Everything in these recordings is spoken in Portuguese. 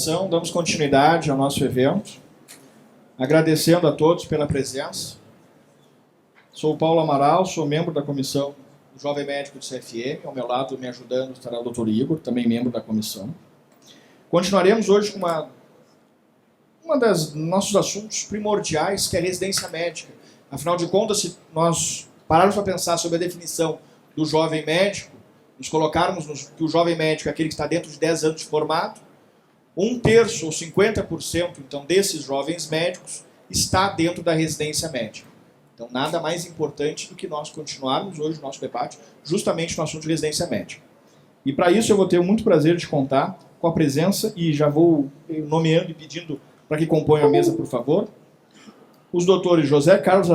Damos continuidade ao nosso evento, agradecendo a todos pela presença. Sou o Paulo Amaral, sou membro da comissão do Jovem Médico do CFM, ao meu lado, me ajudando, estará o Dr. Igor, também membro da comissão. Continuaremos hoje com uma das nossos assuntos primordiais, que é a residência médica. Afinal de contas, se nós pararmos para pensar sobre a definição do jovem médico, nos colocarmos que o jovem médico é aquele que está dentro de 10 anos de formado, 1/3 ou 50% então, desses jovens médicos está dentro da residência médica. Então, nada mais importante do que nós continuarmos hoje o nosso debate justamente no assunto de residência médica. E para isso eu vou ter muito prazer de contar com a presença, e já vou nomeando e pedindo para que componham a mesa, por favor, os doutores José Carlos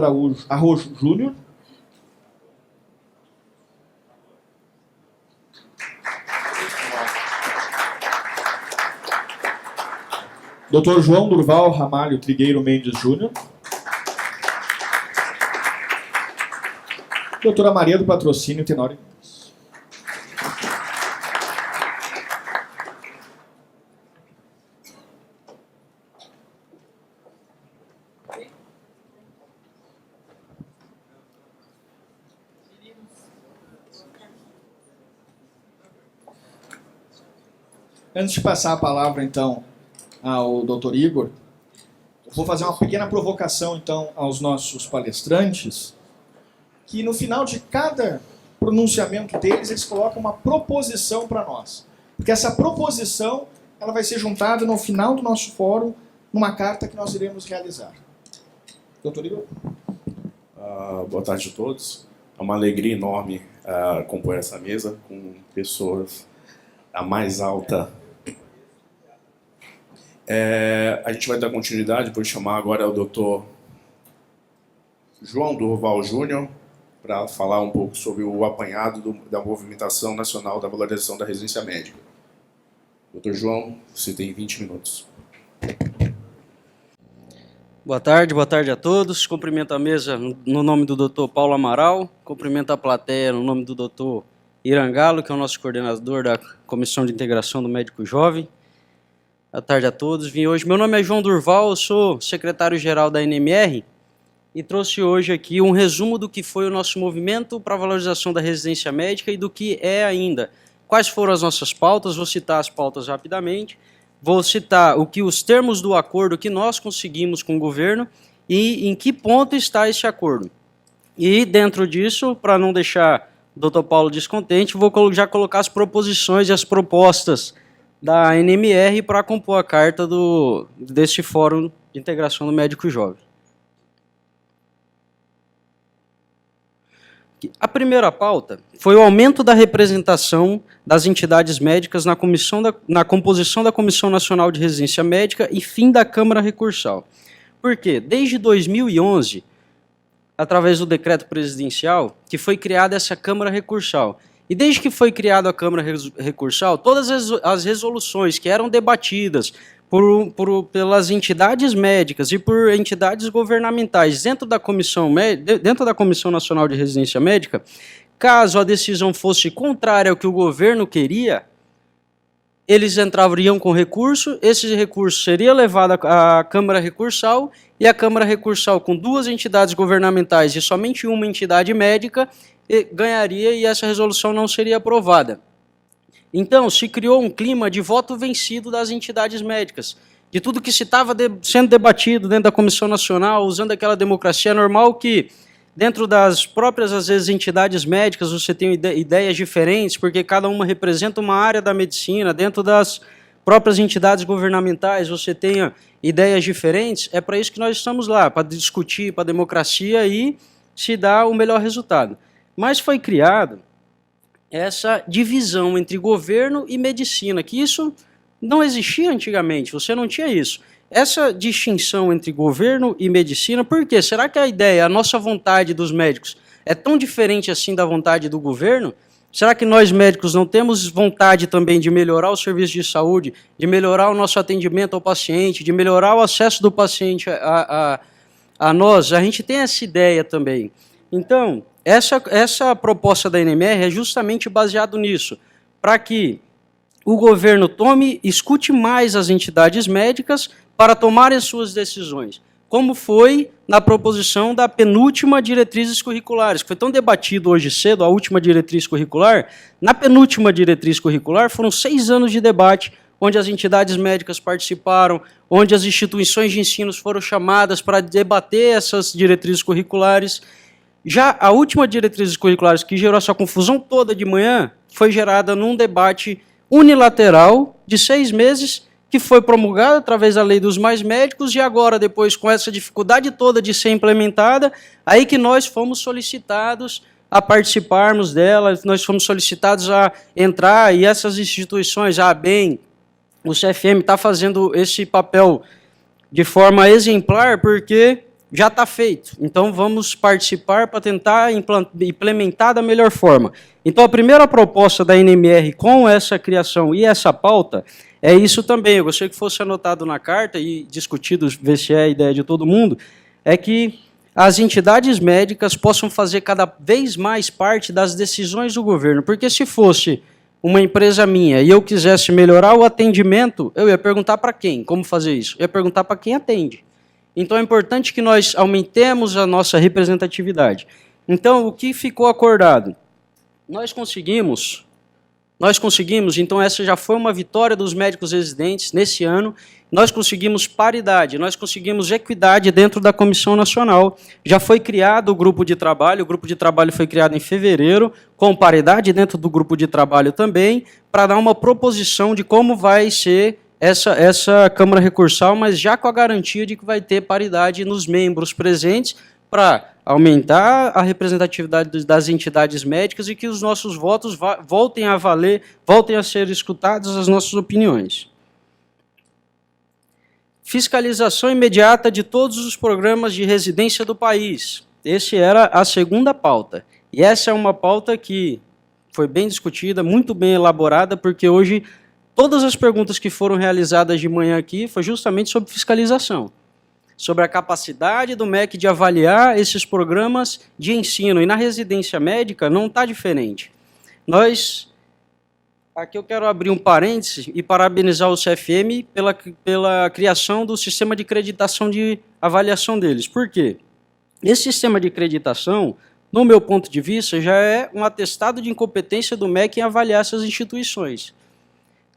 Arrojo Júnior, Dr. João Durval Ramalho Trigueiro Mendes Júnior, Doutora Maria do Patrocínio Tenório. Antes de passar a palavra, então, ao Dr. Igor, eu vou fazer uma pequena provocação, então, aos nossos palestrantes, que no final de cada pronunciamento deles, eles colocam uma proposição para nós. Porque essa proposição ela vai ser juntada no final do nosso fórum, numa carta que nós iremos realizar. Dr. Igor? Boa tarde a todos. É uma alegria enorme compor essa mesa com pessoas da mais alta. A gente vai dar continuidade, vou chamar agora o Dr. João Durval Júnior para falar um pouco sobre o apanhado da movimentação nacional da valorização da residência médica. Dr. João, você tem 20 minutos. Boa tarde a todos. Cumprimento a mesa no nome do Dr. Paulo Amaral, cumprimento a plateia no nome do Dr. Irangalo, que é o nosso coordenador da Comissão de Integração do Médico Jovem. Boa tarde a todos. Vim hoje. Meu nome é João Durval, eu sou secretário-geral da NMR e trouxe hoje aqui um resumo do que foi o nosso movimento para a valorização da residência médica e do que é ainda. Quais foram as nossas pautas? Vou citar as pautas rapidamente. Vou citar os termos do acordo que nós conseguimos com o governo e em que ponto está esse acordo. E dentro disso, para não deixar o Dr. Paulo descontente, vou já colocar as proposições e as propostas da NMR para compor a carta deste Fórum de Integração do Médico Jovem. A primeira pauta foi o aumento da representação das entidades médicas na composição da Comissão Nacional de Residência Médica e fim da Câmara Recursal. Por quê? Desde 2011, através do decreto presidencial, que foi criada essa Câmara Recursal. E desde que foi criada a Câmara Recursal, todas as resoluções que eram debatidas pelas entidades médicas e por entidades governamentais dentro da Comissão Nacional de Residência Médica, caso a decisão fosse contrária ao que o governo queria, eles entrariam com recurso, esse recurso seria levado à Câmara Recursal, e a Câmara Recursal, com 2 entidades governamentais e somente uma entidade médica, ganharia e essa resolução não seria aprovada. Então, se criou um clima de voto vencido das entidades médicas, de tudo que se estava sendo debatido dentro da Comissão Nacional, usando aquela democracia normal que, dentro das próprias, às vezes, entidades médicas, você tem ideias diferentes, porque cada uma representa uma área da medicina, dentro das próprias entidades governamentais, você tem ideias diferentes, é para isso que nós estamos lá, para discutir, para a democracia e se dar o melhor resultado. Mas foi criado essa divisão entre governo e medicina, que isso não existia antigamente, você não tinha isso. Essa distinção entre governo e medicina, por quê? Será que a ideia, a nossa vontade dos médicos é tão diferente assim da vontade do governo? Será que nós médicos não temos vontade também de melhorar o serviço de saúde, de melhorar o nosso atendimento ao paciente, de melhorar o acesso do paciente a nós? A gente tem essa ideia também. Então, essa proposta da NMR é justamente baseado nisso, para que o governo escute mais as entidades médicas para tomarem as suas decisões, como foi na proposição da penúltima diretrizes curriculares, que foi tão debatido hoje cedo, a última diretriz curricular. Na penúltima diretriz curricular foram 6 anos de debate, onde as entidades médicas participaram, onde as instituições de ensino foram chamadas para debater essas diretrizes curriculares. Já a última diretrizes curriculares, que gerou essa confusão toda de manhã, foi gerada num debate unilateral de 6 meses, que foi promulgada através da lei dos mais médicos, e agora, depois, com essa dificuldade toda de ser implementada, aí que nós fomos solicitados a participarmos dela, nós fomos solicitados a entrar, e essas instituições, a ABEM, o CFM está fazendo esse papel de forma exemplar, porque já está feito. Então, vamos participar para tentar implementar da melhor forma. Então, a primeira proposta da NMR com essa criação e essa pauta é isso também. Eu gostaria que fosse anotado na carta e discutido, ver se é a ideia de todo mundo, é que as entidades médicas possam fazer cada vez mais parte das decisões do governo. Porque se fosse uma empresa minha e eu quisesse melhorar o atendimento, eu ia perguntar para quem? Como fazer isso? Eu ia perguntar para quem atende. Então, é importante que nós aumentemos a nossa representatividade. Então, o que ficou acordado? Nós conseguimos, então essa já foi uma vitória dos médicos residentes nesse ano, nós conseguimos paridade, nós conseguimos equidade dentro da Comissão Nacional. Já foi criado o grupo de trabalho foi criado em fevereiro, com paridade dentro do grupo de trabalho também, para dar uma proposição de como vai ser essa Câmara Recursal, mas já com a garantia de que vai ter paridade nos membros presentes, para aumentar a representatividade das entidades médicas e que os nossos votos voltem a valer, voltem a ser escutadas as nossas opiniões. Fiscalização imediata de todos os programas de residência do país. Essa era a segunda pauta. E essa é uma pauta que foi bem discutida, muito bem elaborada, porque hoje todas as perguntas que foram realizadas de manhã aqui foi justamente sobre fiscalização, sobre a capacidade do MEC de avaliar esses programas de ensino. E na residência médica não está diferente. Aqui eu quero abrir um parênteses e parabenizar o CFM pela criação do sistema de acreditação de avaliação deles. Por quê? Esse sistema de acreditação, no meu ponto de vista, já é um atestado de incompetência do MEC em avaliar essas instituições.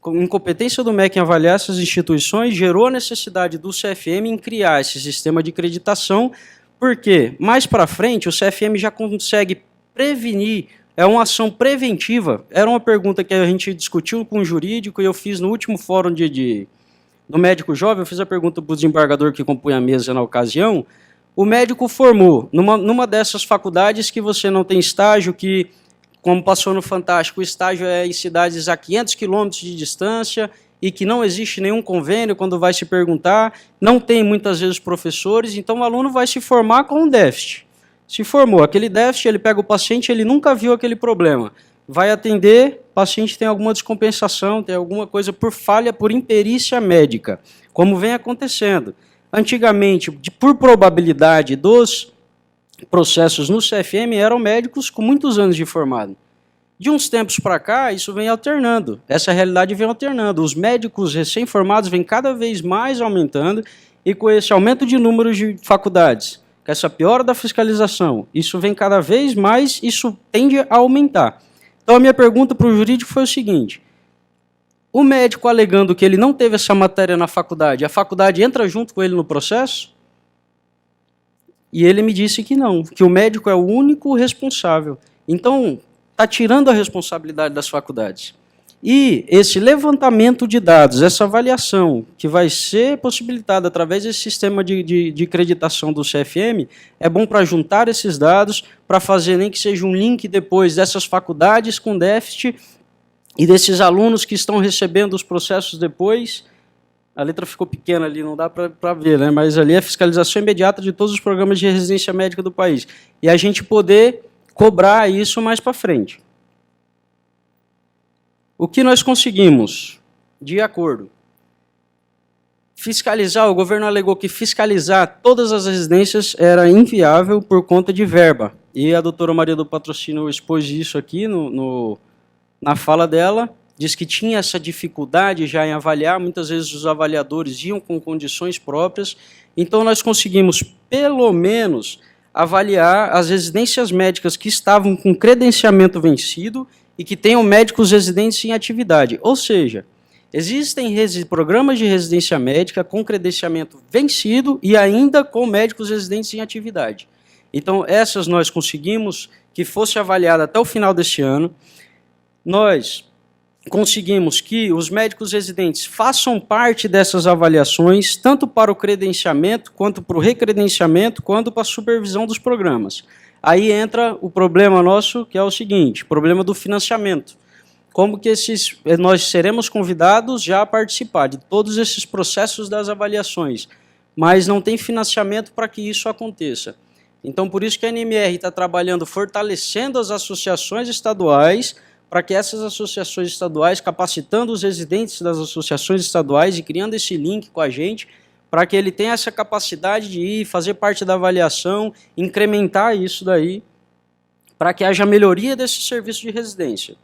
A incompetência do MEC em avaliar essas instituições gerou a necessidade do CFM em criar esse sistema de acreditação, porque mais para frente o CFM já consegue prevenir, é uma ação preventiva. Era uma pergunta que a gente discutiu com o jurídico e eu fiz no último fórum do médico jovem, eu fiz a pergunta para o desembargador que compunha a mesa na ocasião. O médico formou numa dessas faculdades que você não tem estágio, que, como passou no Fantástico, o estágio é em cidades a 500 quilômetros de distância e que não existe nenhum convênio quando vai se perguntar, não tem muitas vezes professores, então o aluno vai se formar com um déficit. Se formou aquele déficit, ele pega o paciente, ele nunca viu aquele problema. Vai atender, o paciente tem alguma descompensação, tem alguma coisa por falha, por imperícia médica, como vem acontecendo. Antigamente, por probabilidade dos processos no CFM, eram médicos com muitos anos de formado. De uns tempos para cá, isso vem alternando. Essa realidade vem alternando. Os médicos recém-formados vêm cada vez mais aumentando, e com esse aumento de números de faculdades, com essa piora da fiscalização, isso vem cada vez mais, isso tende a aumentar. Então, a minha pergunta para o jurídico foi o seguinte: o médico alegando que ele não teve essa matéria na faculdade, a faculdade entra junto com ele no processo? E ele me disse que não, que o médico é o único responsável. Então, está tirando a responsabilidade das faculdades. E esse levantamento de dados, essa avaliação que vai ser possibilitada através desse sistema de acreditação do CFM, é bom para juntar esses dados, para fazer nem que seja um link depois dessas faculdades com déficit e desses alunos que estão recebendo os processos depois. A letra ficou pequena ali, não dá para ver, né? Mas ali é a fiscalização imediata de todos os programas de residência médica do país. E a gente poder cobrar isso mais para frente. O que nós conseguimos de acordo? Fiscalizar, o governo alegou que fiscalizar todas as residências era inviável por conta de verba. E a doutora Maria do Patrocínio expôs isso aqui na fala dela, diz que tinha essa dificuldade já em avaliar, muitas vezes os avaliadores iam com condições próprias, então nós conseguimos, pelo menos, avaliar as residências médicas que estavam com credenciamento vencido e que tenham médicos residentes em atividade. Ou seja, existem programas de residência médica com credenciamento vencido e ainda com médicos residentes em atividade. Então, essas nós conseguimos que fosse avaliada até o final deste ano. Nós conseguimos que os médicos residentes façam parte dessas avaliações, tanto para o credenciamento, quanto para o recredenciamento, quanto para a supervisão dos programas. Aí entra o problema nosso, que é o seguinte, o problema do financiamento. Como que nós seremos convidados já a participar de todos esses processos das avaliações, mas não tem financiamento para que isso aconteça. Então, por isso que a NMR está trabalhando, fortalecendo as associações estaduais, para que essas associações estaduais, capacitando os residentes das associações estaduais e criando esse link com a gente, para que ele tenha essa capacidade de ir, fazer parte da avaliação, incrementar isso daí, para que haja melhoria desse serviço de residência.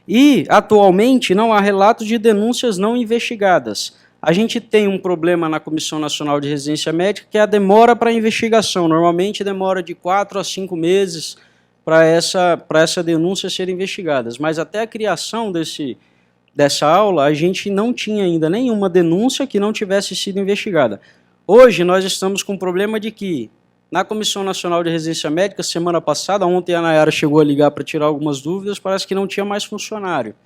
E, atualmente, não há relatos de denúncias não investigadas. A gente tem um problema na Comissão Nacional de Residência Médica, que é a demora para a investigação. Normalmente demora de 4 a 5 meses para essa denúncia ser investigada. Mas até a criação dessa aula, a gente não tinha ainda nenhuma denúncia que não tivesse sido investigada. Hoje, nós estamos com o problema de que, na Comissão Nacional de Residência Médica, semana passada, ontem a Nayara chegou a ligar para tirar algumas dúvidas, parece que não tinha mais funcionário.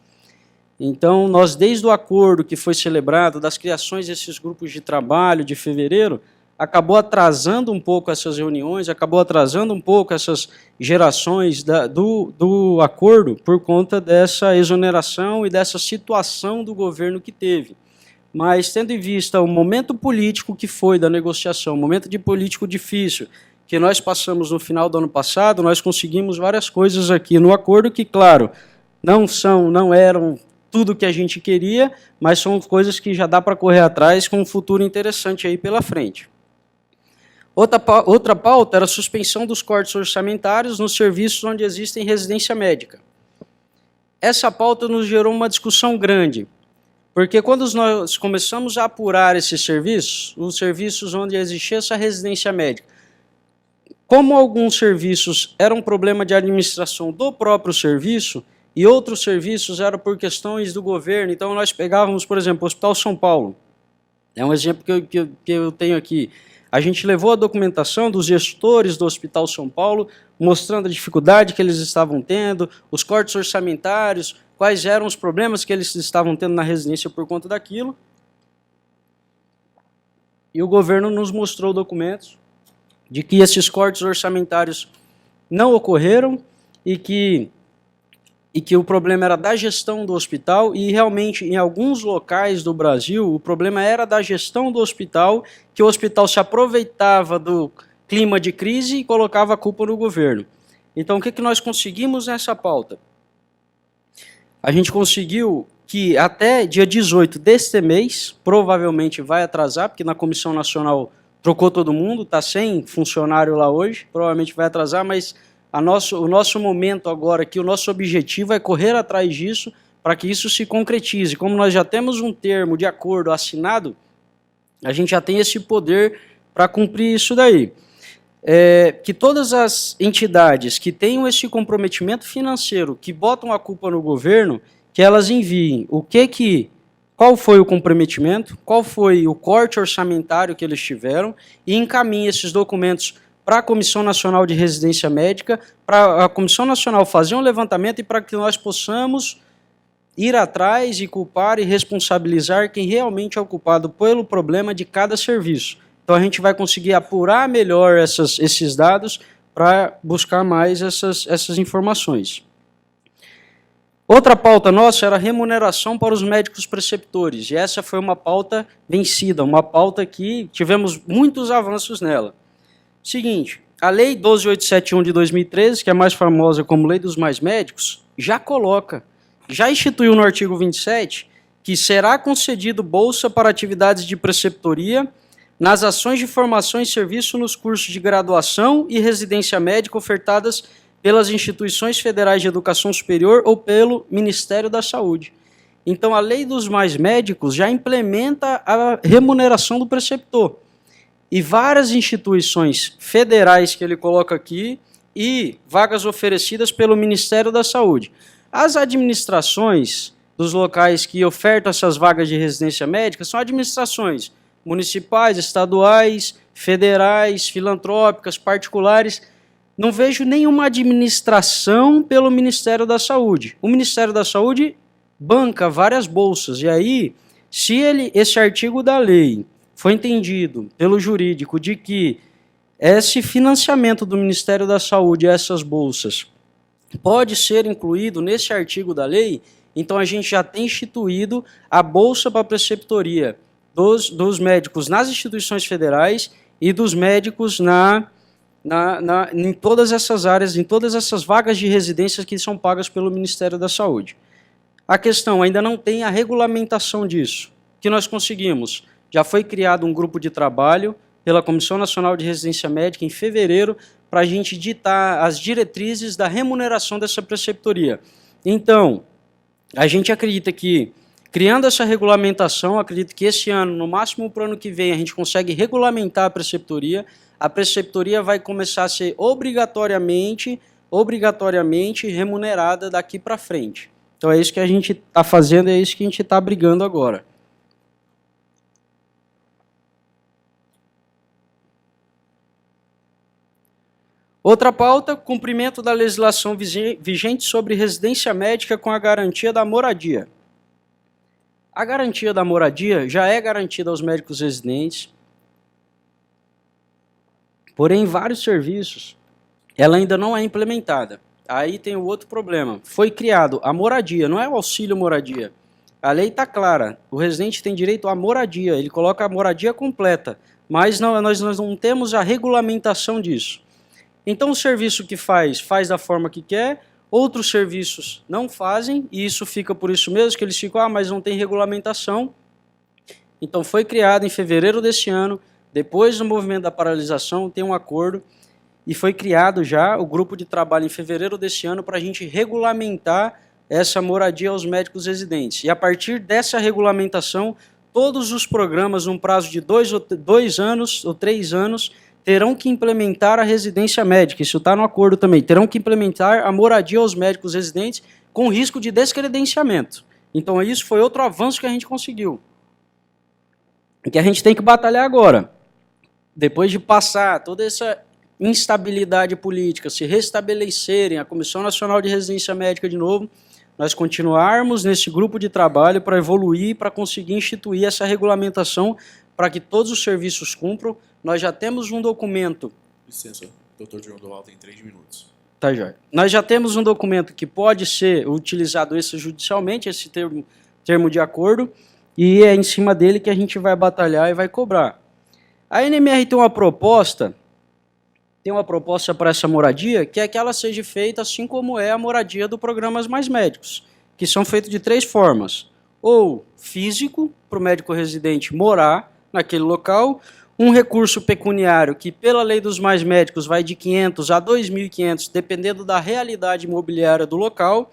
Então, nós, desde o acordo que foi celebrado, das criações desses grupos de trabalho de fevereiro, acabou atrasando um pouco essas reuniões, acabou atrasando um pouco essas gerações do acordo por conta dessa exoneração e dessa situação do governo que teve. Mas, tendo em vista o momento político que foi da negociação, o momento de político difícil que nós passamos no final do ano passado, nós conseguimos várias coisas aqui no acordo que, claro, não eram tudo que a gente queria, mas são coisas que já dá para correr atrás com um futuro interessante aí pela frente. Outra pauta era a suspensão dos cortes orçamentários nos serviços onde existem residência médica. Essa pauta nos gerou uma discussão grande, porque quando nós começamos a apurar esses serviços, os serviços onde existia essa residência médica, como alguns serviços eram problema de administração do próprio serviço, e outros serviços eram por questões do governo, então nós pegávamos, por exemplo, o Hospital São Paulo. É um exemplo que eu tenho aqui. A gente levou a documentação dos gestores do Hospital São Paulo, mostrando a dificuldade que eles estavam tendo, os cortes orçamentários, quais eram os problemas que eles estavam tendo na residência por conta daquilo. E o governo nos mostrou documentos de que esses cortes orçamentários não ocorreram e que o problema era da gestão do hospital, e realmente em alguns locais do Brasil o problema era da gestão do hospital, que o hospital se aproveitava do clima de crise e colocava a culpa no governo. Então, o que nós conseguimos nessa pauta? A gente conseguiu que até dia 18 deste mês, provavelmente vai atrasar, porque na Comissão Nacional trocou todo mundo, está sem funcionário lá hoje, provavelmente vai atrasar, mas o nosso momento agora aqui, o nosso objetivo é correr atrás disso para que isso se concretize. Como nós já temos um termo de acordo assinado, a gente já tem esse poder para cumprir isso daí. Que todas as entidades que tenham esse comprometimento financeiro, que botam a culpa no governo, que elas enviem qual foi o comprometimento, qual foi o corte orçamentário que eles tiveram, e encaminhem esses documentos para a Comissão Nacional de Residência Médica, para a Comissão Nacional fazer um levantamento e para que nós possamos ir atrás e culpar e responsabilizar quem realmente é o culpado pelo problema de cada serviço. Então a gente vai conseguir apurar melhor esses dados para buscar mais essas informações. Outra pauta nossa era a remuneração para os médicos preceptores, e essa foi uma pauta vencida, uma pauta que tivemos muitos avanços nela. Seguinte, a Lei 12.871 de 2013, que é mais famosa como Lei dos Mais Médicos, já instituiu no artigo 27 que será concedido bolsa para atividades de preceptoria nas ações de formação e serviço nos cursos de graduação e residência médica ofertadas pelas instituições federais de educação superior ou pelo Ministério da Saúde. Então, a lei dos mais médicos já implementa a remuneração do preceptor. E várias instituições federais que ele coloca aqui e vagas oferecidas pelo Ministério da Saúde. As administrações dos locais que ofertam essas vagas de residência médica são administrações municipais, estaduais, federais, filantrópicas, particulares. Não vejo nenhuma administração pelo Ministério da Saúde. O Ministério da Saúde banca várias bolsas. E aí, se esse artigo da lei foi entendido pelo jurídico de que esse financiamento do Ministério da Saúde a essas bolsas pode ser incluído nesse artigo da lei, então a gente já tem instituído a bolsa para preceptoria dos médicos nas instituições federais e dos médicos em todas essas áreas, em todas essas vagas de residências que são pagas pelo Ministério da Saúde. A questão ainda não tem a regulamentação disso. O que nós conseguimos? Já foi criado um grupo de trabalho pela Comissão Nacional de Residência Médica em fevereiro para a gente ditar as diretrizes da remuneração dessa preceptoria. Então, a gente acredita que, criando essa regulamentação, acredito que esse ano, no máximo para o ano que vem, a gente consegue regulamentar a preceptoria vai começar a ser obrigatoriamente remunerada daqui para frente. Então é isso que a gente está fazendo, é isso que a gente está brigando agora. Outra pauta, cumprimento da legislação vigente sobre residência médica com a garantia da moradia. A garantia da moradia já é garantida aos médicos residentes, porém, em vários serviços, ela ainda não é implementada. Aí tem o outro problema. Foi criado a moradia, não é o auxílio moradia. A lei está clara, o residente tem direito à moradia, ele coloca a moradia completa, mas nós não temos a regulamentação disso. Então o serviço que faz da forma que quer, outros serviços não fazem, e isso fica por isso mesmo, que eles ficam, mas não tem regulamentação. Então foi criado em fevereiro desse ano, depois do movimento da paralisação, tem um acordo, e foi criado já o grupo de trabalho em fevereiro desse ano para a gente regulamentar essa moradia aos médicos residentes. E a partir dessa regulamentação, todos os programas, num prazo de 2 anos ou 3 anos, terão que implementar a residência médica. Isso está no acordo também. Terão que implementar a moradia aos médicos residentes com risco de descredenciamento. Então isso foi outro avanço que a gente conseguiu. E que a gente tem que batalhar agora. Depois de passar toda essa instabilidade política, se restabelecerem a Comissão Nacional de Residência Médica de novo, nós continuarmos nesse grupo de trabalho para evoluir, para conseguir instituir essa regulamentação para que todos os serviços cumpram. Nós já temos um documento... Licença, Dr. João Duval tem 3 minutos. Tá, Jorge. Nós já temos um documento que pode ser utilizado extrajudicialmente, esse termo de acordo, e é em cima dele que a gente vai batalhar e vai cobrar. A NMR tem uma proposta para essa moradia, que é que ela seja feita assim como é a moradia do Programas Mais Médicos, que são feitos de 3 formas. Ou físico, para o médico residente morar naquele local, um recurso pecuniário que, pela lei dos mais médicos, vai de 500 a 2.500, dependendo da realidade imobiliária do local,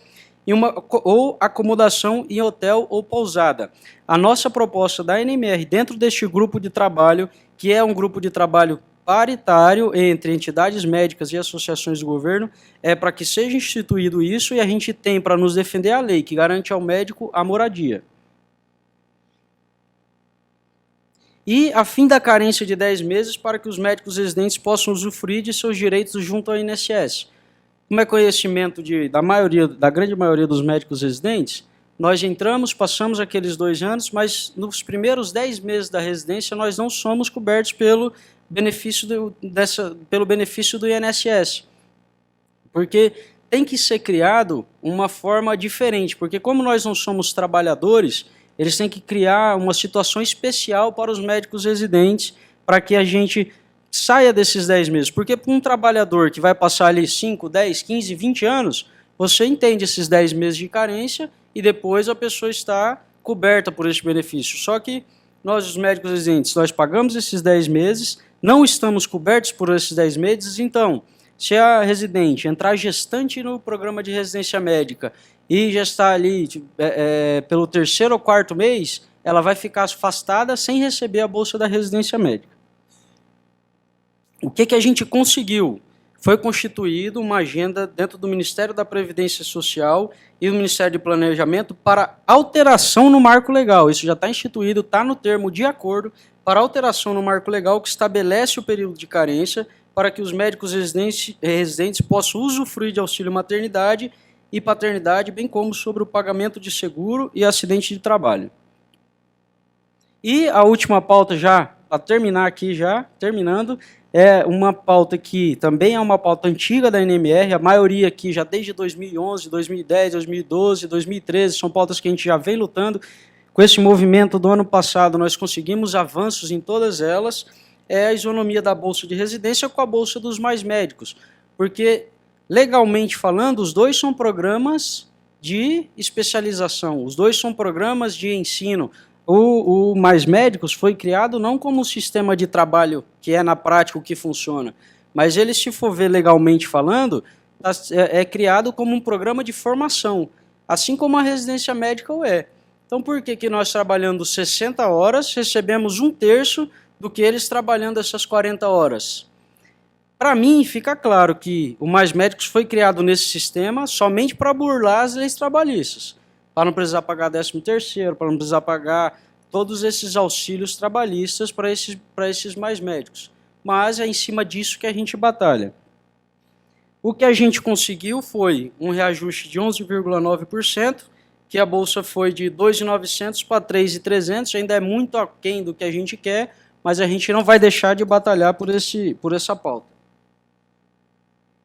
ou acomodação em hotel ou pousada. A nossa proposta da NMR, dentro deste grupo de trabalho, que é um grupo de trabalho paritário entre entidades médicas e associações do governo, é para que seja instituído isso, e a gente tem para nos defender a lei, que garante ao médico a moradia. E a fim da carência de 10 meses para que os médicos residentes possam usufruir de seus direitos junto ao INSS. Como é conhecimento da grande maioria dos médicos residentes, nós entramos, passamos aqueles 2 anos, mas nos primeiros 10 meses da residência nós não somos cobertos pelo benefício do INSS. Porque tem que ser criado uma forma diferente, porque como nós não somos trabalhadores, eles têm que criar uma situação especial para os médicos residentes, para que a gente saia desses 10 meses. Porque para um trabalhador que vai passar ali 5, 10, 15, 20 anos, você entende esses 10 meses de carência e depois a pessoa está coberta por esse benefício. Só que nós, os médicos residentes, nós pagamos esses 10 meses, não estamos cobertos por esses 10 meses, então, se a residente entrar gestante no programa de residência médica e já está ali pelo 3º ou 4º mês, ela vai ficar afastada sem receber a bolsa da residência médica. O que a gente conseguiu? Foi constituída uma agenda dentro do Ministério da Previdência Social e do Ministério de Planejamento para alteração no marco legal. Isso já está instituído, está no termo de acordo para alteração no marco legal que estabelece o período de carência para que os médicos residentes possam usufruir de auxílio maternidade e paternidade, bem como sobre o pagamento de seguro e acidente de trabalho. E a última pauta já, para terminar aqui já, terminando, é uma pauta que também é uma pauta antiga da NMR, a maioria aqui já desde 2011, 2010, 2012, 2013, são pautas que a gente já vem lutando. Com esse movimento do ano passado, nós conseguimos avanços em todas elas, é a isonomia da Bolsa de Residência com a Bolsa dos Mais Médicos, porque, legalmente falando, os dois são programas de especialização, os dois são programas de ensino. O Mais Médicos foi criado não como um sistema de trabalho que é na prática o que funciona, mas ele, se for ver legalmente falando, é criado como um programa de formação, assim como a residência médica o é. Então, por que nós trabalhando 60 horas recebemos 1/3 do que eles trabalhando essas 40 horas? Para mim, fica claro que o Mais Médicos foi criado nesse sistema somente para burlar as leis trabalhistas, para não precisar pagar 13º, para não precisar pagar todos esses auxílios trabalhistas para esses mais médicos. Mas é em cima disso que a gente batalha. O que a gente conseguiu foi um reajuste de 11,9%, que a bolsa foi de 2.900 para 3.300, ainda é muito aquém do que a gente quer, mas a gente não vai deixar de batalhar por essa pauta.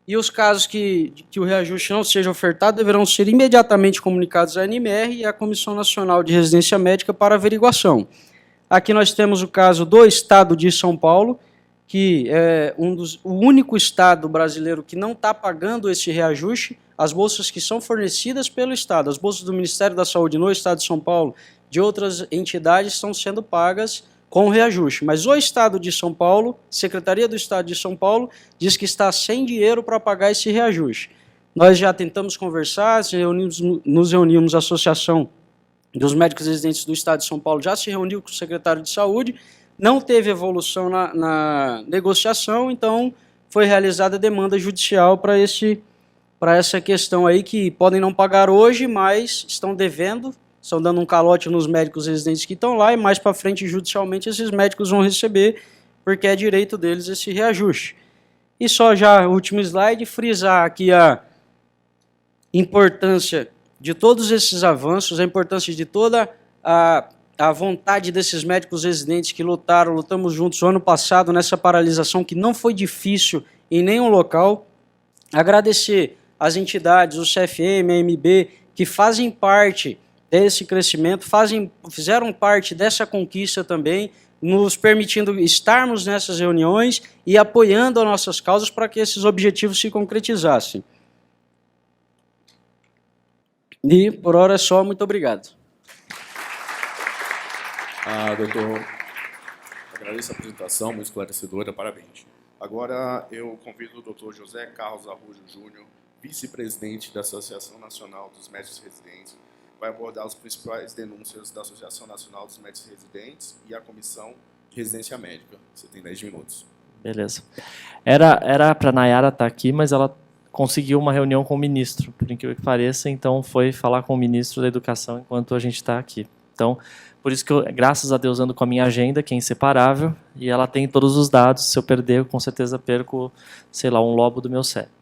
E os casos que o reajuste não seja ofertado deverão ser imediatamente comunicados à ANMR e à Comissão Nacional de Residência Médica para averiguação. Aqui nós temos o caso do Estado de São Paulo, que é o único estado brasileiro que não está pagando esse reajuste. As bolsas que são fornecidas pelo Estado, as bolsas do Ministério da Saúde no Estado de São Paulo, de outras entidades, estão sendo pagas com reajuste. Mas o Estado de São Paulo, Secretaria do Estado de São Paulo, diz que está sem dinheiro para pagar esse reajuste. Nós já tentamos conversar, nos reunimos, a Associação dos Médicos Residentes do Estado de São Paulo já se reuniu com o secretário de Saúde, não teve evolução na negociação, então foi realizada a demanda judicial para essa questão aí, que podem não pagar hoje, mas estão devendo, estão dando um calote nos médicos residentes que estão lá, e mais para frente, judicialmente, esses médicos vão receber, porque é direito deles esse reajuste. E só já, o último slide, frisar aqui a importância de todos esses avanços, a importância de toda a vontade desses médicos residentes que lutamos juntos o ano passado nessa paralisação, que não foi difícil em nenhum local. Agradecer as entidades, o CFM, a AMB, que fazem parte desse crescimento, fizeram parte dessa conquista também, nos permitindo estarmos nessas reuniões e apoiando as nossas causas para que esses objetivos se concretizassem. E, por hora, é só. Muito obrigado. Doutor, agradeço a apresentação, muito esclarecedora, parabéns. Agora eu convido o doutor José Carlos Arrujo Júnior, vice-presidente da Associação Nacional dos Médicos Residentes, vai abordar as principais denúncias da Associação Nacional dos Médicos Residentes e a Comissão de Residência Médica. Você tem 10 minutos. Beleza. Era para a Nayara estar aqui, mas ela conseguiu uma reunião com o ministro, por incrível que pareça, então foi falar com o ministro da Educação enquanto a gente está aqui. Então, por isso que eu, graças a Deus, ando com a minha agenda, que é inseparável, e ela tem todos os dados. Se eu perder, eu com certeza perco, sei lá, um lobo do meu cérebro.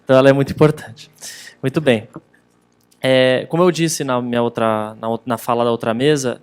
Então, ela é muito importante. Muito bem. Como eu disse na fala da outra mesa,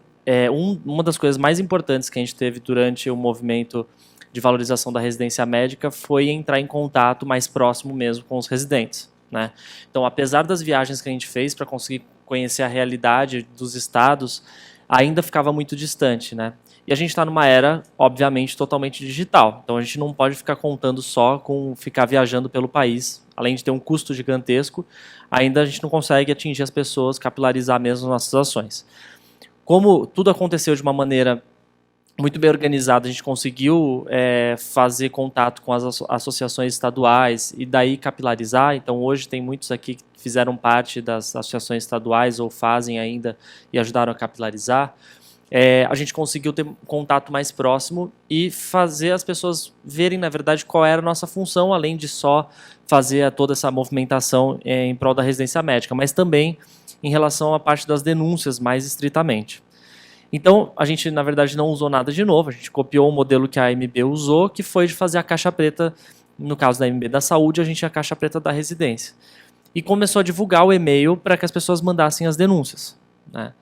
uma das coisas mais importantes que a gente teve durante o movimento de valorização da residência médica foi entrar em contato mais próximo mesmo com os residentes, né? Então, apesar das viagens que a gente fez para conseguir conhecer a realidade dos estados, ainda ficava muito distante, né? E a gente está numa era, obviamente, totalmente digital. Então, a gente não pode ficar contando só com ficar viajando pelo país. Além de ter um custo gigantesco, ainda a gente não consegue atingir as pessoas, capilarizar mesmo as nossas ações. Como tudo aconteceu de uma maneira muito bem organizado, a gente conseguiu fazer contato com as associações estaduais e daí capilarizar. Então, hoje tem muitos aqui que fizeram parte das associações estaduais ou fazem ainda e ajudaram a capilarizar. A gente conseguiu ter um contato mais próximo e fazer as pessoas verem, na verdade, qual era a nossa função, além de só fazer toda essa movimentação em prol da residência médica, mas também em relação à parte das denúncias, mais estritamente. Então, a gente, na verdade, não usou nada de novo, a gente copiou o modelo que a AMB usou, que foi de fazer a caixa preta, no caso da AMB da saúde, a gente tinha a caixa preta da residência. E começou a divulgar o e-mail para que as pessoas mandassem as denúncias, né?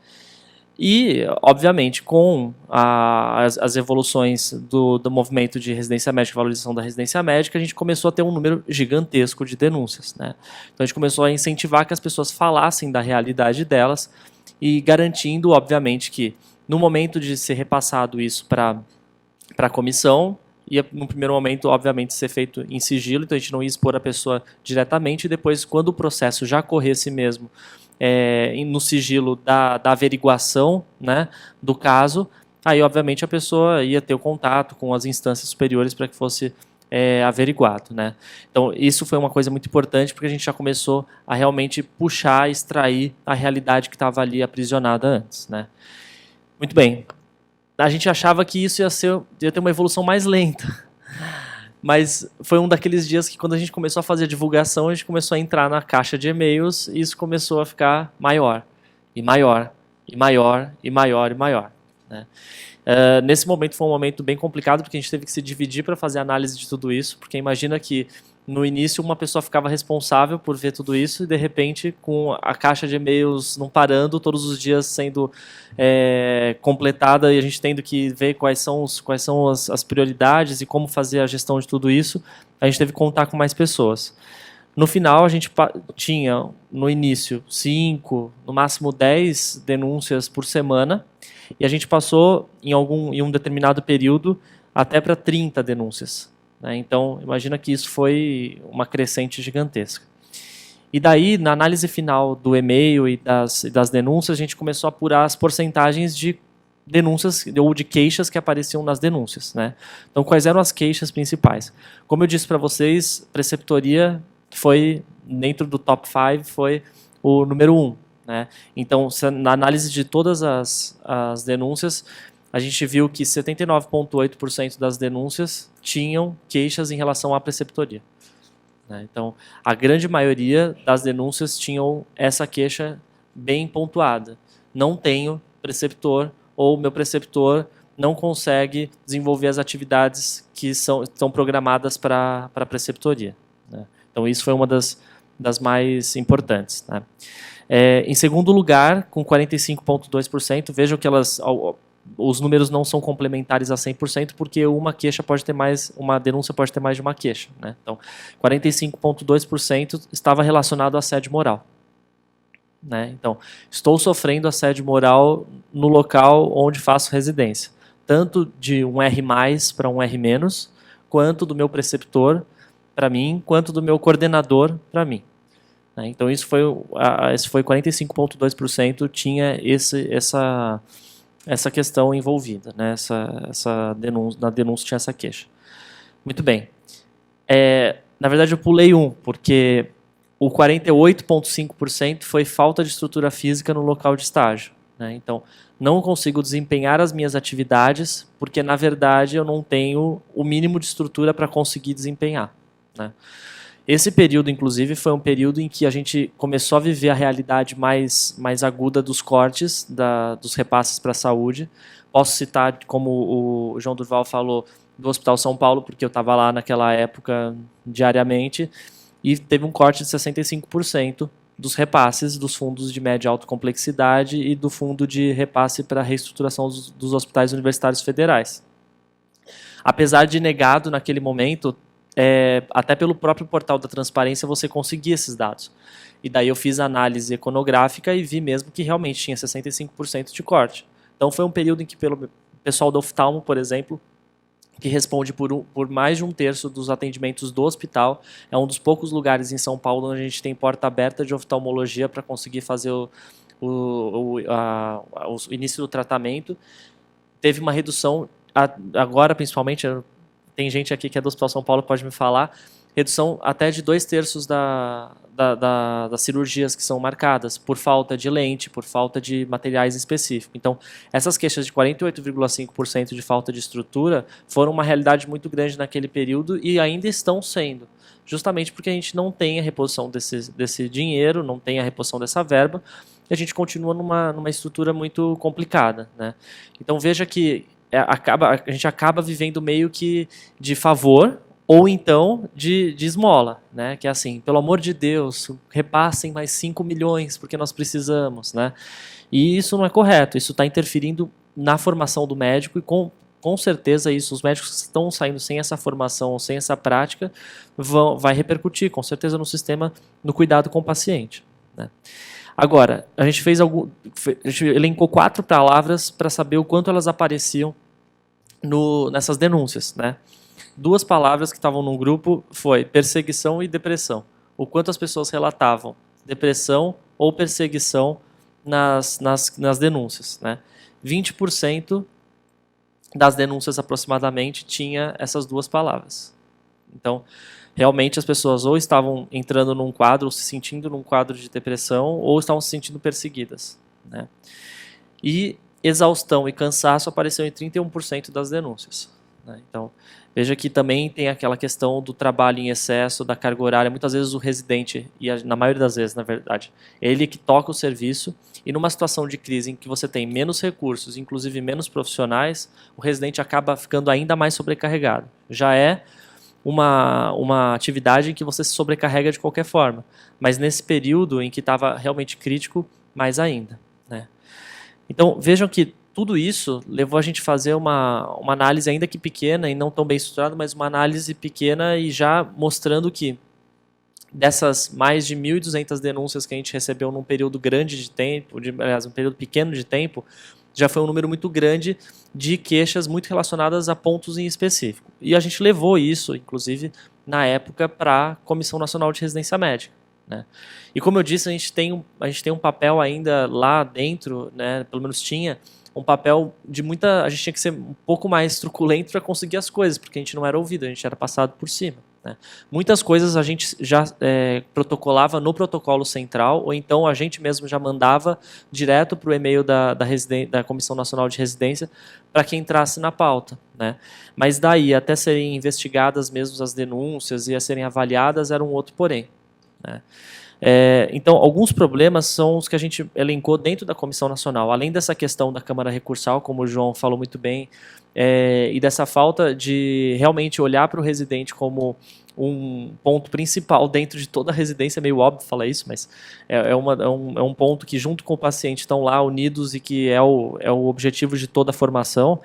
E, obviamente, com as evoluções do movimento de residência médica, valorização da residência médica, a gente começou a ter um número gigantesco de denúncias, né? Então, a gente começou a incentivar que as pessoas falassem da realidade delas e garantindo, obviamente, que no momento de ser repassado isso para a comissão, ia, no primeiro momento, obviamente, ser feito em sigilo, então a gente não ia expor a pessoa diretamente, e depois, quando o processo já corresse mesmo no sigilo da averiguação, né, do caso, aí, obviamente, a pessoa ia ter o contato com as instâncias superiores para que fosse averiguado, né? Então, isso foi uma coisa muito importante, porque a gente já começou a realmente puxar, extrair a realidade que estava ali aprisionada antes, né? Muito bem. A gente achava que isso ia ter uma evolução mais lenta. Mas foi um daqueles dias que, quando a gente começou a fazer a divulgação, a gente começou a entrar na caixa de e-mails e isso começou a ficar maior, e maior, e maior, e maior, e maior, né? Nesse momento foi um momento bem complicado, porque a gente teve que se dividir para fazer análise de tudo isso, porque imagina que no início uma pessoa ficava responsável por ver tudo isso e, de repente, com a caixa de e-mails não parando, todos os dias sendo completada, e a gente tendo que ver quais são as prioridades e como fazer a gestão de tudo isso, a gente teve que contar com mais pessoas. No final, a gente tinha, no início, 5, no máximo 10 denúncias por semana, e a gente passou, em um determinado período, até para 30 denúncias, né? Então, imagina que isso foi uma crescente gigantesca. E daí, na análise final do e-mail e das denúncias, a gente começou a apurar as porcentagens de denúncias ou de queixas que apareciam nas denúncias, né? Então, quais eram as queixas principais? Como eu disse para vocês, preceptoria foi, dentro do top 5, foi o número 1. Né? Então, na análise de todas as denúncias, a gente viu que 79,8% das denúncias tinham queixas em relação à preceptoria, né? Então, a grande maioria das denúncias tinham essa queixa bem pontuada. Não tenho preceptor, ou meu preceptor não consegue desenvolver as atividades que estão programadas para a preceptoria, né? Então, isso foi uma das mais importantes, né? Em segundo lugar, com 45,2%, vejam que os números não são complementares a 100%, porque uma denúncia pode ter mais de uma queixa, né? Então, 45,2% estava relacionado a assédio moral, né? Então, estou sofrendo assédio moral no local onde faço residência, tanto de um R+ para um R-, quanto do meu preceptor para mim, quanto do meu coordenador para mim. Então, esse foi 45,2%, tinha essa questão envolvida, né? Na denúncia tinha essa queixa. Muito bem. Na verdade, eu pulei porque o 48,5% foi falta de estrutura física no local de estágio, né? Então, não consigo desempenhar as minhas atividades porque, na verdade, eu não tenho o mínimo de estrutura para conseguir desempenhar, né? Esse período, inclusive, foi um período em que a gente começou a viver a realidade mais aguda dos cortes, dos repasses para a saúde. Posso citar, como o João Durval falou, do Hospital São Paulo, porque eu estava lá naquela época diariamente, e teve um corte de 65% dos repasses dos fundos de média e alta complexidade e do fundo de repasse para a reestruturação dos hospitais universitários federais. Apesar de negado naquele momento, até pelo próprio portal da transparência você conseguia esses dados. E daí eu fiz a análise econográfica e vi mesmo que realmente tinha 65% de corte. Então foi um período em que, pelo pessoal do oftalmo, por exemplo, que responde por mais de 1/3 dos atendimentos do hospital, é um dos poucos lugares em São Paulo onde a gente tem porta aberta de oftalmologia para conseguir fazer o início do tratamento. Teve uma redução agora, principalmente, tem gente aqui que é do Hospital São Paulo, pode me falar, redução até de 2/3 das cirurgias que são marcadas por falta de lente, por falta de materiais específicos. Então, essas queixas de 48,5% de falta de estrutura foram uma realidade muito grande naquele período e ainda estão sendo, justamente porque a gente não tem a reposição desse dinheiro, não tem a reposição dessa verba, e a gente continua numa estrutura muito complicada, né? Então, veja que a gente acaba vivendo meio que de favor, ou então de esmola, né? Que é assim, pelo amor de Deus, repassem mais 5 milhões, porque nós precisamos, né? E isso não é correto, isso está interferindo na formação do médico e com certeza isso, os médicos que estão saindo sem essa formação, sem essa prática, vai repercutir com certeza no sistema, no cuidado com o paciente, né? Agora, a gente elencou 4 palavras para saber o quanto elas apareciam nessas denúncias, né? 2 palavras que estavam no grupo foi perseguição e depressão. O quanto as pessoas relatavam depressão ou perseguição nas denúncias, né? 20% das denúncias aproximadamente tinha essas 2 palavras. Então, realmente as pessoas ou estavam entrando num quadro, ou se sentindo num quadro de depressão, ou estavam se sentindo perseguidas, né? E exaustão e cansaço apareceu em 31% das denúncias, né? Então, veja que também tem aquela questão do trabalho em excesso, da carga horária. Muitas vezes o residente, e na maioria das vezes, na verdade, ele que toca o serviço, e numa situação de crise em que você tem menos recursos, inclusive menos profissionais, o residente acaba ficando ainda mais sobrecarregado. Já é uma atividade em que você se sobrecarrega de qualquer forma, mas nesse período em que estava realmente crítico, mais ainda, né? Então, vejam que tudo isso levou a gente a fazer uma análise ainda que pequena e não tão bem estruturada, mas uma análise pequena e já mostrando que dessas mais de 1.200 denúncias que a gente recebeu num período grande de tempo, aliás, um período pequeno de tempo, já foi um número muito grande de queixas muito relacionadas a pontos em específico. E a gente levou isso, inclusive, na época, para a Comissão Nacional de Residência Médica, né? E como eu disse, a gente tem um papel ainda lá dentro, né, pelo menos tinha, um papel de muita... A gente tinha que ser um pouco mais truculento para conseguir as coisas, porque a gente não era ouvido, a gente era passado por cima, né? Muitas coisas a gente já protocolava no protocolo central, ou então a gente mesmo já mandava direto para o e-mail da Comissão Nacional de Residência para que entrasse na pauta, né? Mas daí, até serem investigadas mesmo as denúncias e a serem avaliadas, era um outro porém, né? Então, alguns problemas são os que a gente elencou dentro da Comissão Nacional, além dessa questão da Câmara Recursal, como o João falou muito bem, e dessa falta de realmente olhar para o residente como um ponto principal dentro de toda a residência. É meio óbvio falar isso, mas é um ponto que junto com o paciente estão lá unidos e que é o objetivo de toda a formação.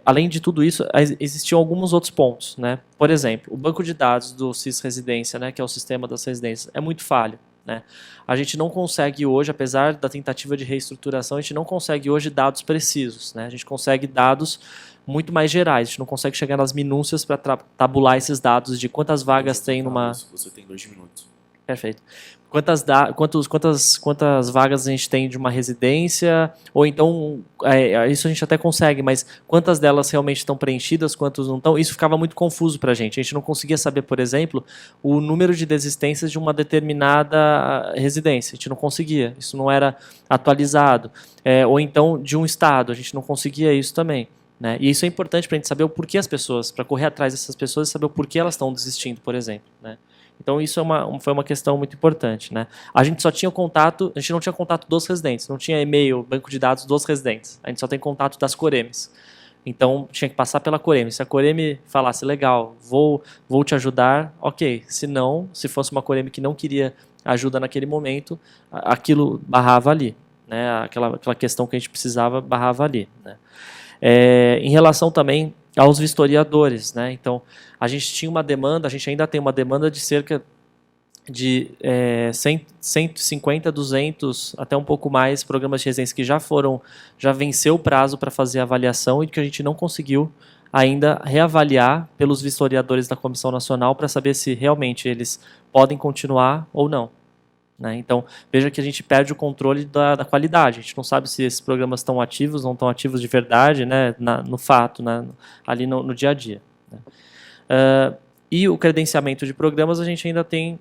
Além de tudo isso, existiam alguns outros pontos, né? Por exemplo, o banco de dados do SIS Residência, né, que é o sistema das residências, é muito falho, né? A gente não consegue hoje, apesar da tentativa de reestruturação, a gente não consegue hoje dados precisos, né? A gente consegue dados muito mais gerais, a gente não consegue chegar nas minúcias para tabular esses dados de quantas vagas tem numa... Você tem 2 minutos. Perfeito. Quantas vagas a gente tem de uma residência, ou então, isso a gente até consegue, mas quantas delas realmente estão preenchidas, quantas não estão, isso ficava muito confuso para a gente não conseguia saber, por exemplo, o número de desistências de uma determinada residência, a gente não conseguia, isso não era atualizado, ou então de um estado, a gente não conseguia isso também, né? E isso é importante para a gente saber o porquê as pessoas, para correr atrás dessas pessoas e saber o porquê elas estão desistindo, por exemplo, né? Então isso foi uma questão muito importante, né? A gente não tinha contato dos residentes, não tinha e-mail, banco de dados dos residentes, a gente só tem contato das Coremes. Então tinha que passar pela Coreme. Se a Coreme falasse, legal, vou te ajudar, ok. Se não, se fosse uma Coreme que não queria ajuda naquele momento, aquilo barrava ali, né? Aquela questão que a gente precisava barrava ali, né? Em relação também aos vistoriadores, né? Então, a gente tinha uma demanda, a gente ainda tem uma demanda de cerca de 150, 200, até um pouco mais programas de residência que já venceu o prazo para fazer a avaliação e que a gente não conseguiu ainda reavaliar pelos vistoriadores da Comissão Nacional para saber se realmente eles podem continuar ou não, né? Então, veja que a gente perde o controle da qualidade. A gente não sabe se esses programas estão ativos, não estão ativos de verdade, né? No fato, né? Ali no dia a dia, né? E o credenciamento de programas, a gente ainda tem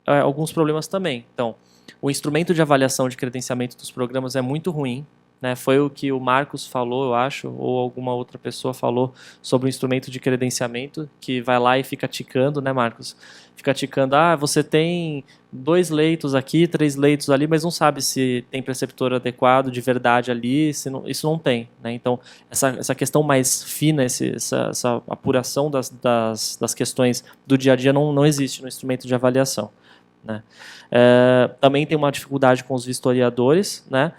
alguns problemas também. Então, o instrumento de avaliação de credenciamento dos programas é muito ruim, né? Foi o que o Marcos falou, eu acho, ou alguma outra pessoa falou sobre o instrumento de credenciamento, que vai lá e fica ticando, né, Marcos? Fica ticando, você tem 2 leitos aqui, 3 leitos ali, mas não sabe se tem preceptor adequado de verdade ali, se não, isso não tem, né? Então, essa questão mais fina, essa apuração das questões do dia a dia não existe no instrumento de avaliação, né? Também tem uma dificuldade com os vistoriadores, né?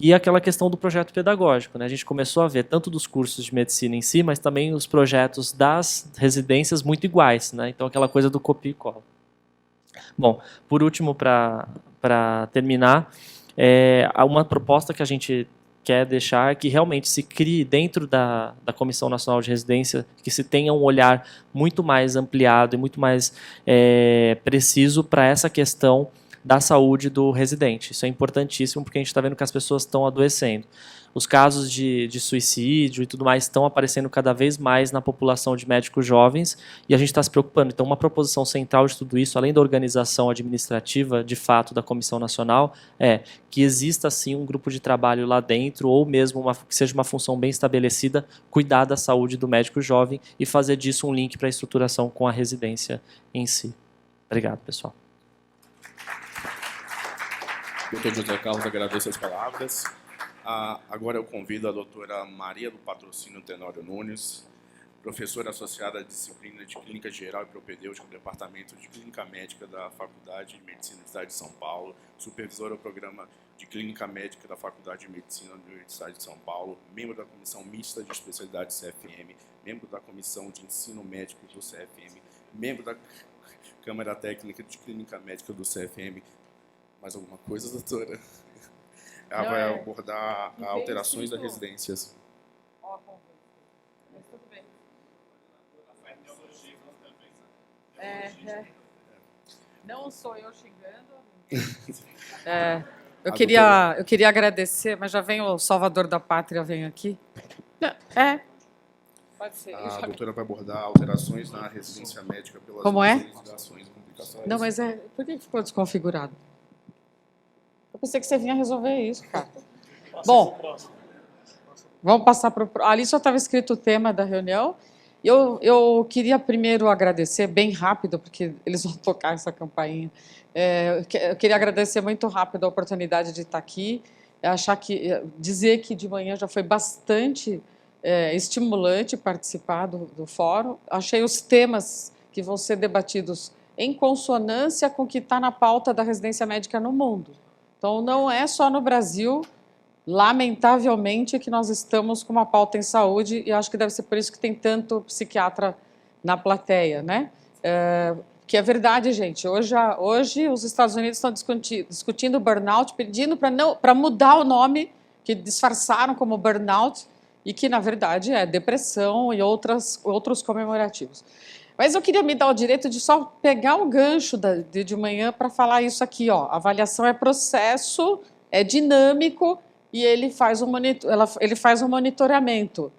E aquela questão do projeto pedagógico, né? A gente começou a ver tanto dos cursos de medicina em si, mas também os projetos das residências muito iguais, né? Então, aquela coisa do copia e cola. Bom, por último, para terminar, uma proposta que a gente quer deixar é que realmente se crie dentro da Comissão Nacional de Residência, que se tenha um olhar muito mais ampliado e muito mais preciso para essa questão da saúde do residente. Isso é importantíssimo porque a gente está vendo que as pessoas estão adoecendo. Os casos de suicídio e tudo mais estão aparecendo cada vez mais na população de médicos jovens e a gente está se preocupando. Então, uma proposição central de tudo isso, além da organização administrativa, de fato, da Comissão Nacional, é que exista, sim, um grupo de trabalho lá dentro ou mesmo que seja uma função bem estabelecida, cuidar da saúde do médico jovem e fazer disso um link para a estruturação com a residência em si. Obrigado, pessoal. Doutor José Carlos, agradeço as palavras. Agora eu convido a doutora Maria do Patrocínio Tenório Nunes, professora associada à disciplina de Clínica Geral e Propedêutica do Departamento de Clínica Médica da Faculdade de Medicina da Universidade de São Paulo, supervisora do Programa de Clínica Médica da Faculdade de Medicina da Universidade de São Paulo, membro da Comissão Mista de Especialidades CFM, membro da Comissão de Ensino Médico do CFM, membro da Câmara Técnica de Clínica Médica do CFM. Mais alguma coisa, doutora? Ela vai abordar alterações das residências. Mas tudo bem. Não sou eu xingando. Eu queria agradecer, mas já vem o salvador da pátria, vem aqui. Pode ser. A doutora vai abordar alterações na residência médica pelas legislações e complicações. Não, mas por que ficou desconfigurado? Eu pensei que você vinha resolver isso, cara. Bom, vamos passar para o... Ali só estava escrito o tema da reunião. Eu queria primeiro agradecer, bem rápido, porque eles vão tocar essa campainha. Eu queria agradecer muito rápido a oportunidade de estar aqui. Dizer que de manhã já foi bastante estimulante participar do fórum. Achei os temas que vão ser debatidos em consonância com o que está na pauta da residência médica no mundo. Então, não é só no Brasil, lamentavelmente, que nós estamos com uma pauta em saúde, e acho que deve ser por isso que tem tanto psiquiatra na plateia, né? Que é verdade, gente. Hoje os Estados Unidos estão discutindo burnout, pedindo para mudar o nome, que disfarçaram como burnout, e que, na verdade, é depressão e outros comemorativos. Mas eu queria me dar o direito de só pegar o gancho de manhã para falar isso aqui. Avaliação é processo, é dinâmico e ele faz um monitoramento.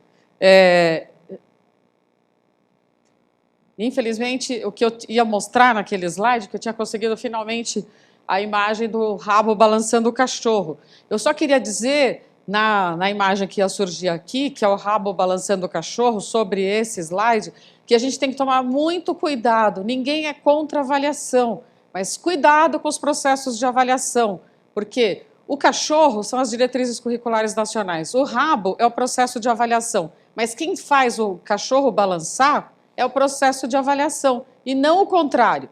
Infelizmente, o que eu ia mostrar naquele slide, que eu tinha conseguido finalmente a imagem do rabo balançando o cachorro. Eu só queria dizer, na imagem que ia surgir aqui, que é o rabo balançando o cachorro, sobre esse slide, que a gente tem que tomar muito cuidado. Ninguém é contra a avaliação, mas cuidado com os processos de avaliação, porque o cachorro são as diretrizes curriculares nacionais, o rabo é o processo de avaliação, mas quem faz o cachorro balançar é o processo de avaliação, e não o contrário.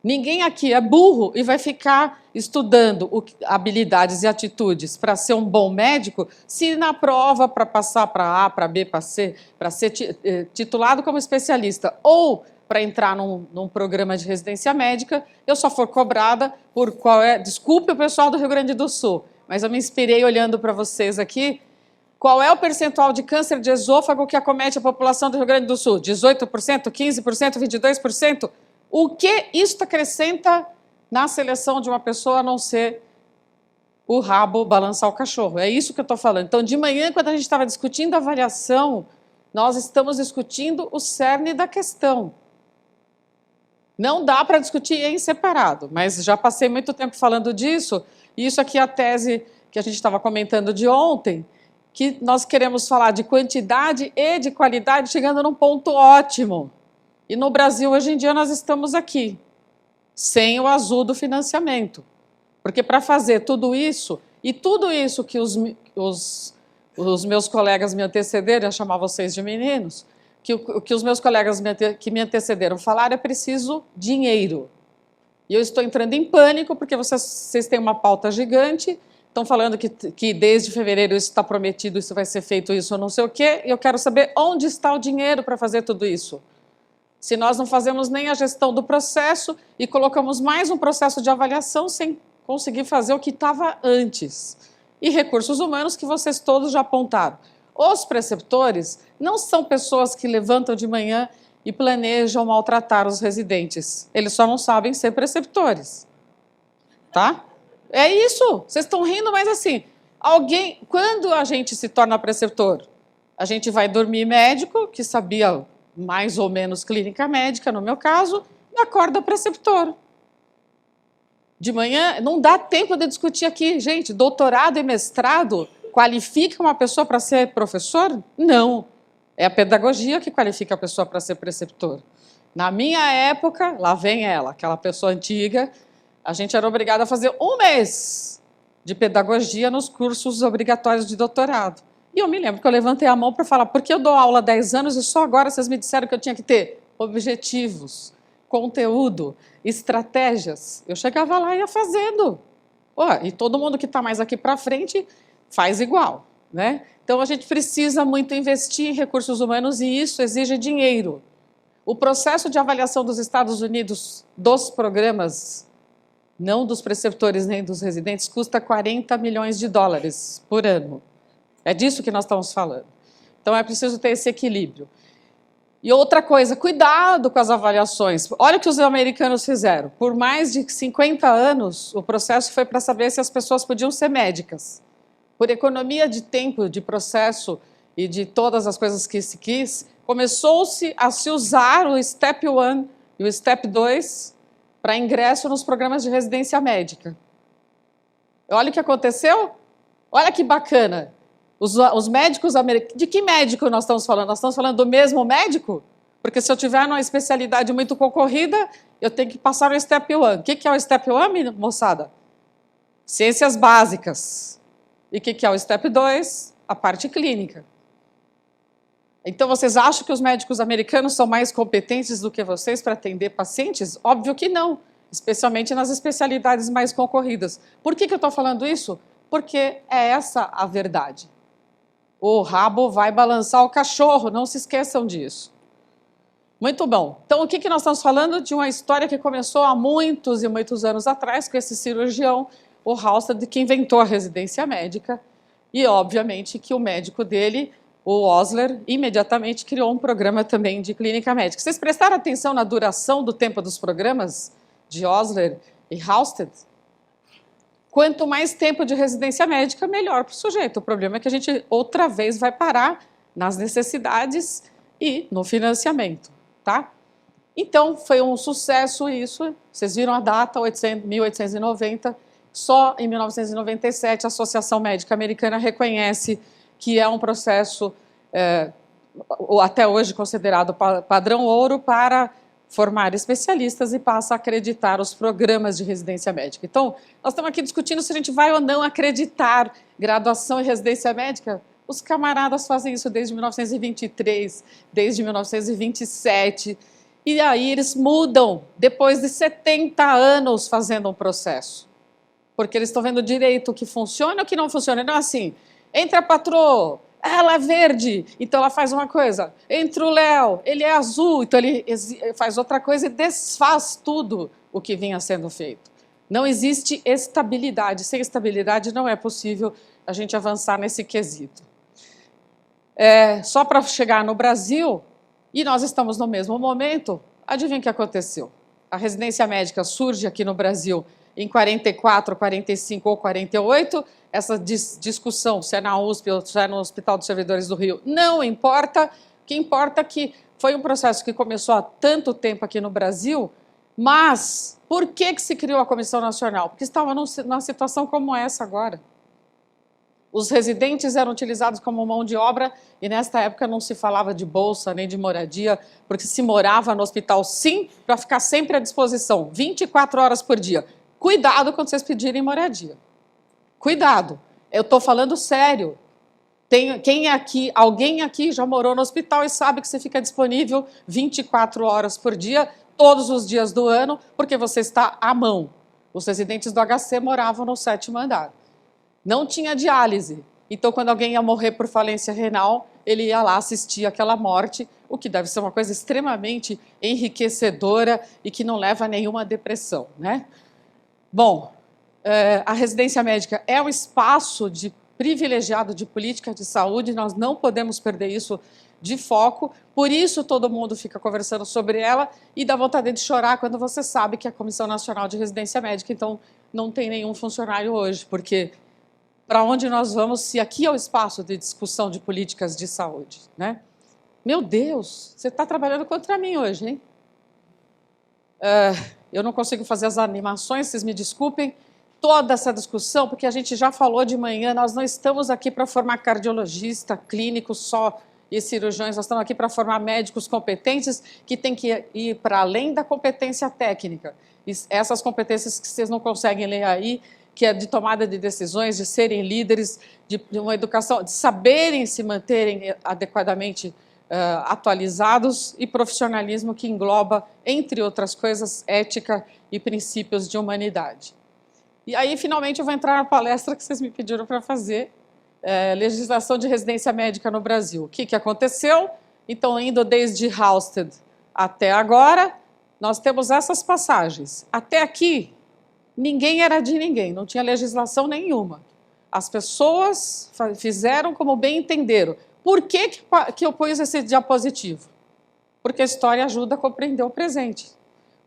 Ninguém aqui é burro e vai ficar estudando habilidades e atitudes para ser um bom médico se na prova, para passar para A, para B, para C, para ser titulado como especialista ou para entrar num programa de residência médica, eu só for cobrada por desculpe o pessoal do Rio Grande do Sul, mas eu me inspirei olhando para vocês aqui. Qual é o percentual de câncer de esôfago que acomete a população do Rio Grande do Sul? 18%, 15%, 22%? O que isto acrescenta na seleção de uma pessoa a não ser o rabo balançar o cachorro. É isso que eu estou falando. Então, de manhã, quando a gente estava discutindo a avaliação, nós estamos discutindo o cerne da questão. Não dá para discutir em separado, mas já passei muito tempo falando disso, e isso aqui é a tese que a gente estava comentando de ontem, que nós queremos falar de quantidade e de qualidade, chegando num ponto ótimo. E no Brasil, hoje em dia, nós estamos aqui, sem o azul do financiamento. Porque para fazer tudo isso, e tudo isso que os meus colegas me antecederam, eu chamar vocês de meninos, que os meus colegas que me antecederam falaram, é preciso dinheiro. E eu estou entrando em pânico, porque vocês têm uma pauta gigante, estão falando que desde fevereiro isso está prometido, isso vai ser feito, isso ou não sei o quê, e eu quero saber onde está o dinheiro para fazer tudo isso. Se nós não fazemos nem a gestão do processo e colocamos mais um processo de avaliação sem conseguir fazer o que estava antes. E recursos humanos que vocês todos já apontaram. Os preceptores não são pessoas que levantam de manhã e planejam maltratar os residentes. Eles só não sabem ser preceptores. Tá? É isso. Vocês estão rindo, mas assim, quando a gente se torna preceptor, a gente vai dormir médico, que sabia mais ou menos clínica médica, no meu caso, e acorda preceptor. De manhã, não dá tempo de discutir aqui, gente, doutorado e mestrado qualifica uma pessoa para ser professor? Não. É a pedagogia que qualifica a pessoa para ser preceptor. Na minha época, lá vem ela, aquela pessoa antiga, a gente era obrigado a fazer 1 mês de pedagogia nos cursos obrigatórios de doutorado. E eu me lembro que eu levantei a mão para falar, porque eu dou aula há 10 anos e só agora vocês me disseram que eu tinha que ter objetivos, conteúdo, estratégias. Eu chegava lá e ia fazendo. E todo mundo que está mais aqui para frente faz igual, né? Então, a gente precisa muito investir em recursos humanos e isso exige dinheiro. O processo de avaliação dos Estados Unidos dos programas, não dos preceptores nem dos residentes, custa 40 milhões de dólares por ano. É disso que nós estamos falando. Então, é preciso ter esse equilíbrio. E outra coisa, cuidado com as avaliações. Olha o que os americanos fizeram. Por mais de 50 anos, o processo foi para saber se as pessoas podiam ser médicas. Por economia de tempo, de processo e de todas as coisas que se quis, começou-se a se usar o Step 1 e o Step 2 para ingresso nos programas de residência médica. Olha o que aconteceu. Olha que bacana. Os médicos americanos... De que médico nós estamos falando? Nós estamos falando do mesmo médico? Porque se eu tiver uma especialidade muito concorrida, eu tenho que passar no Step 1. O que é o Step 1, moçada? Ciências básicas. E o que é o Step 2? A parte clínica. Então, vocês acham que os médicos americanos são mais competentes do que vocês para atender pacientes? Óbvio que não, especialmente nas especialidades mais concorridas. Por que eu estou falando isso? Porque é essa a verdade. O rabo vai balançar o cachorro, não se esqueçam disso. Muito bom. Então, o que nós estamos falando? De uma história que começou há muitos e muitos anos atrás, com esse cirurgião, o Halsted, que inventou a residência médica, e, obviamente, que o médico dele, o Osler, imediatamente criou um programa também de clínica médica. Vocês prestaram atenção na duração do tempo dos programas de Osler e Halsted? Quanto mais tempo de residência médica, melhor para o sujeito. O problema é que a gente, outra vez, vai parar nas necessidades e no financiamento, tá? Então, foi um sucesso isso. Vocês viram a data, 1890. Só em 1997, a Associação Médica Americana reconhece que é um processo, até hoje, considerado padrão ouro para formar especialistas e passa a acreditar os programas de residência médica. Então, nós estamos aqui discutindo se a gente vai ou não acreditar graduação em residência médica. Os camaradas fazem isso desde 1923, desde 1927, e aí eles mudam depois de 70 anos fazendo um processo. Porque eles estão vendo direito o que funciona e o que não funciona. Não é assim, entra a patroa, ela é verde, então ela faz uma coisa. Entra o Léo, ele é azul, então ele faz outra coisa e desfaz tudo o que vinha sendo feito. Não existe estabilidade. Sem estabilidade não é possível a gente avançar nesse quesito. Só para chegar no Brasil, e nós estamos no mesmo momento, adivinha o que aconteceu? a residência médica surge aqui no Brasil em 44, 45 ou 48, essa discussão se é na USP ou se é no Hospital dos Servidores do Rio, não importa. O que importa é que foi um processo que começou há tanto tempo aqui no Brasil, mas por que se criou a Comissão Nacional? Porque estava numa situação como essa agora. Os residentes eram utilizados como mão de obra e nesta época não se falava de bolsa nem de moradia, porque se morava no hospital sim, para ficar sempre à disposição, 24 horas por dia. Cuidado quando vocês pedirem moradia. Cuidado, eu estou falando sério. Alguém aqui já morou no hospital e sabe que você fica disponível 24 horas por dia, todos os dias do ano, porque você está à mão. Os residentes do HC moravam no 7º andar. Não tinha diálise. Então, quando alguém ia morrer por falência renal, ele ia lá assistir aquela morte, o que deve ser uma coisa extremamente enriquecedora e que não leva a nenhuma depressão, né? Bom, a residência médica é um espaço privilegiado de política de saúde, nós não podemos perder isso de foco, por isso todo mundo fica conversando sobre ela e dá vontade de chorar quando você sabe que é a Comissão Nacional de Residência Médica, então não tem nenhum funcionário hoje, porque para onde nós vamos se aqui é o espaço de discussão de políticas de saúde, né? Meu Deus, você está trabalhando contra mim hoje, hein? Eu não consigo fazer as animações, vocês me desculpem, toda essa discussão, porque a gente já falou de manhã, nós não estamos aqui para formar cardiologista, clínicos só e cirurgiões, nós estamos aqui para formar médicos competentes que têm que ir para além da competência técnica. Essas competências que vocês não conseguem ler aí, que é de tomada de decisões, de serem líderes, de uma educação, de saberem se manterem adequadamente atualizados e profissionalismo que engloba, entre outras coisas, ética e princípios de humanidade. E aí, finalmente, eu vou entrar na palestra que vocês me pediram para fazer, legislação de residência médica no Brasil. O que aconteceu? Então, indo desde Halsted até agora, nós temos essas passagens. Até aqui, ninguém era de ninguém, não tinha legislação nenhuma. As pessoas fizeram como bem entenderam. Por que eu pus esse diapositivo? Porque a história ajuda a compreender o presente.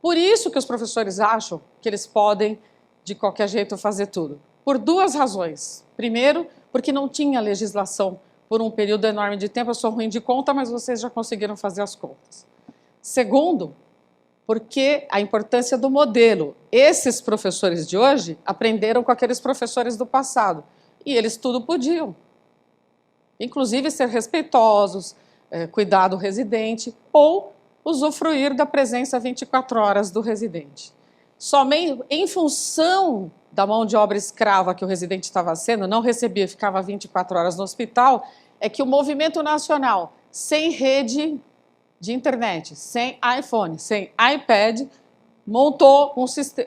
Por isso que os professores acham que eles podem, de qualquer jeito, fazer tudo. Por duas razões. Primeiro, porque não tinha legislação por um período enorme de tempo. Eu sou ruim de conta, mas vocês já conseguiram fazer as contas. Segundo, porque a importância do modelo. Esses professores de hoje aprenderam com aqueles professores do passado. E eles tudo podiam. Inclusive ser respeitosos, cuidar do residente ou usufruir da presença 24 horas do residente. Somente em função da mão de obra escrava que o residente estava sendo, não recebia, ficava 24 horas no hospital, é que o movimento nacional, sem rede de internet, sem iPhone, sem iPad,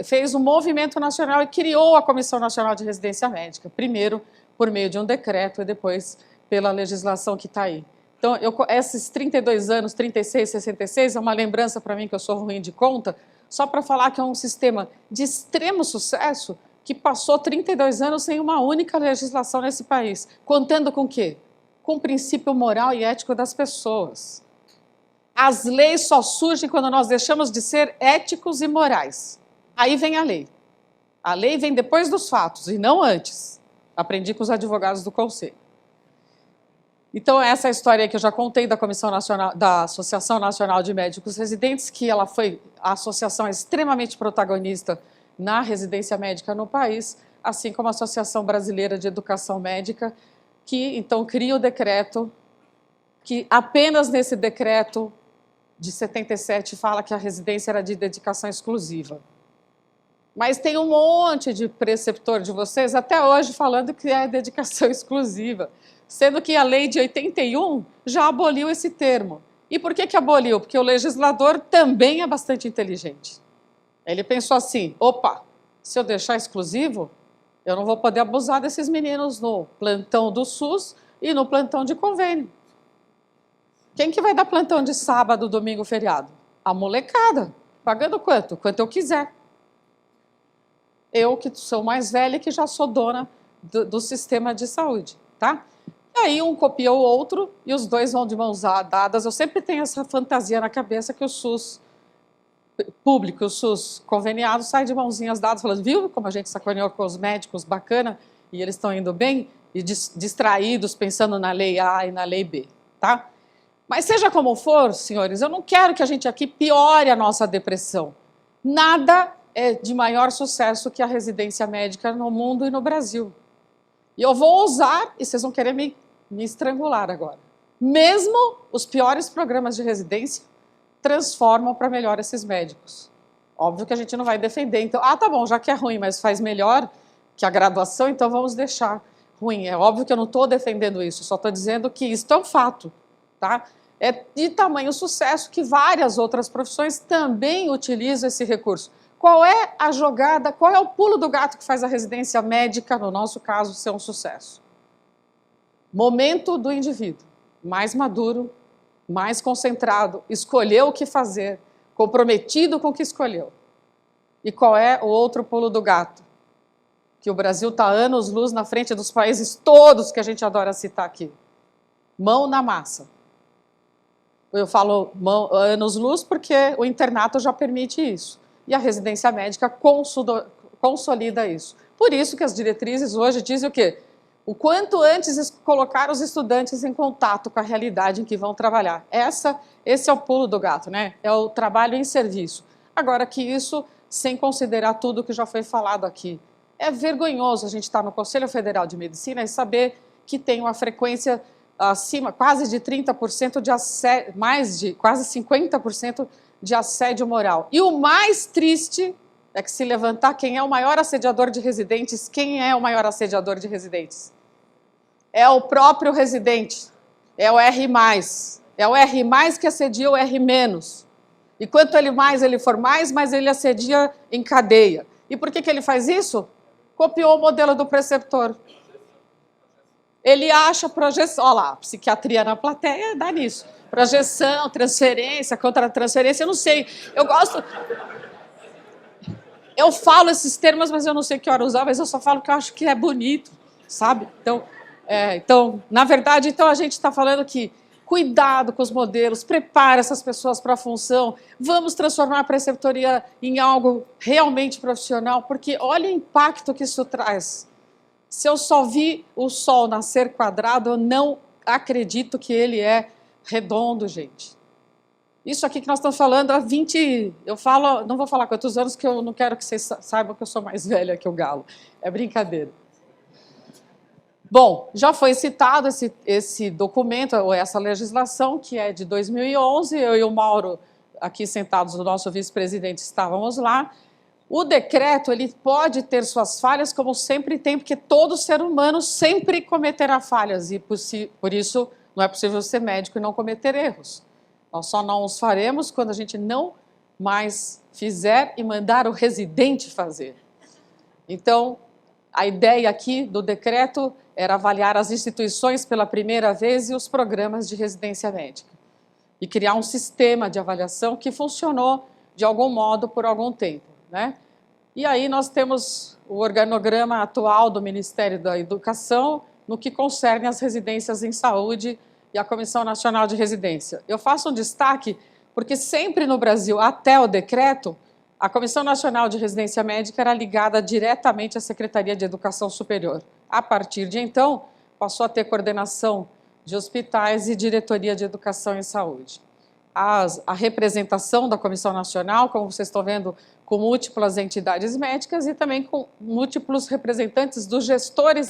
fez um movimento nacional e criou a Comissão Nacional de Residência Médica, primeiro por meio de um decreto e depois pela legislação que está aí. Então, esses 32 anos, 36, 66, é uma lembrança para mim que eu sou ruim de conta, só para falar que é um sistema de extremo sucesso que passou 32 anos sem uma única legislação nesse país. Contando com o quê? Com o princípio moral e ético das pessoas. As leis só surgem quando nós deixamos de ser éticos e morais. Aí vem a lei. A lei vem depois dos fatos e não antes. Aprendi com os advogados do Conselho. Então, essa é a história que eu já contei da Comissão Nacional, da Associação Nacional de Médicos Residentes, que ela foi a associação extremamente protagonista na residência médica no país, assim como a Associação Brasileira de Educação Médica, que então cria o decreto, que apenas nesse decreto de 77 fala que a residência era de dedicação exclusiva. Mas tem um monte de preceptor de vocês até hoje falando que é dedicação exclusiva, sendo que a lei de 81 já aboliu esse termo. E por que aboliu? Porque o legislador também é bastante inteligente. Ele pensou assim, opa, se eu deixar exclusivo, eu não vou poder abusar desses meninos no plantão do SUS e no plantão de convênio. Quem que vai dar plantão de sábado, domingo, feriado? A molecada, pagando quanto? Quanto eu quiser. Eu, que sou mais velha, que já sou dona do sistema de saúde, tá? E aí um copia o outro e os dois vão de mãos dadas. Eu sempre tenho essa fantasia na cabeça que o SUS público, o SUS conveniado, sai de mãozinhas dadas, falando, viu como a gente sacaneou com os médicos, bacana, e eles estão indo bem, e distraídos, pensando na lei A e na lei B, tá? Mas seja como for, senhores, eu não quero que a gente aqui piore a nossa depressão. Nada é de maior sucesso que a residência médica no mundo e no Brasil. E eu vou ousar, e vocês vão querer me estrangular agora. Mesmo os piores programas de residência transformam para melhor esses médicos. Óbvio que a gente não vai defender. Então, tá bom, já que é ruim, mas faz melhor que a graduação, então vamos deixar ruim. É óbvio que eu não estou defendendo isso, só estou dizendo que isso é um fato. Tá? É de tamanho sucesso que várias outras profissões também utilizam esse recurso. Qual é a jogada, qual é o pulo do gato que faz a residência médica, no nosso caso, ser um sucesso? Momento do indivíduo, mais maduro, mais concentrado, escolheu o que fazer, comprometido com o que escolheu. E qual é o outro pulo do gato? Que o Brasil está anos-luz na frente dos países todos que a gente adora citar aqui. Mão na massa. Eu falo anos-luz porque o internato já permite isso. E a residência médica consolida isso. Por isso que as diretrizes hoje dizem o quê? O quanto antes colocar os estudantes em contato com a realidade em que vão trabalhar. Esse é o pulo do gato, né? É o trabalho em serviço. Agora que isso, sem considerar tudo que já foi falado aqui. É vergonhoso a gente estar no Conselho Federal de Medicina e saber que tem uma frequência acima, quase de 30% de assédio, mais de quase 50% de assédio moral. E o mais triste é que se levantar quem é o maior assediador de residentes, quem é o maior assediador de residentes? É o próprio residente, é o R+. É o R+ que assedia o R-. E quanto ele for mais ele assedia em cadeia. E por que ele faz isso? Copiou o modelo do preceptor. Ele acha projeção, olha lá, psiquiatria na plateia dá nisso. Projeção, transferência, contra-transferência, eu não sei. Eu falo esses termos, mas eu não sei que hora usar, mas eu só falo que eu acho que é bonito, sabe? Então, na verdade, a gente está falando que cuidado com os modelos, prepare essas pessoas para a função, vamos transformar a preceptoria em algo realmente profissional, porque olha o impacto que isso traz. Se eu só vi o sol nascer quadrado, eu não acredito que ele é redondo, gente. Isso aqui que nós estamos falando há 20... não vou falar quantos anos, que eu não quero que vocês saibam que eu sou mais velha que o galo. É brincadeira. Bom, já foi citado esse documento, ou essa legislação, que é de 2011. Eu e o Mauro, aqui sentados, o nosso vice-presidente, estávamos lá. O decreto, ele pode ter suas falhas, como sempre tem, porque todo ser humano sempre cometerá falhas, e por isso não é possível ser médico e não cometer erros. Nós só não os faremos quando a gente não mais fizer e mandar o residente fazer. Então, a ideia aqui do decreto era avaliar as instituições pela primeira vez e os programas de residência médica. E criar um sistema de avaliação que funcionou de algum modo por algum tempo, né? E aí nós temos o organograma atual do Ministério da Educação no que concerne às residências em saúde e a Comissão Nacional de Residência. Eu faço um destaque porque sempre no Brasil, até o decreto, a Comissão Nacional de Residência Médica era ligada diretamente à Secretaria de Educação Superior. A partir de então, passou a ter coordenação de hospitais e diretoria de educação e saúde. A representação da Comissão Nacional, como vocês estão vendo, com múltiplas entidades médicas e também com múltiplos representantes dos gestores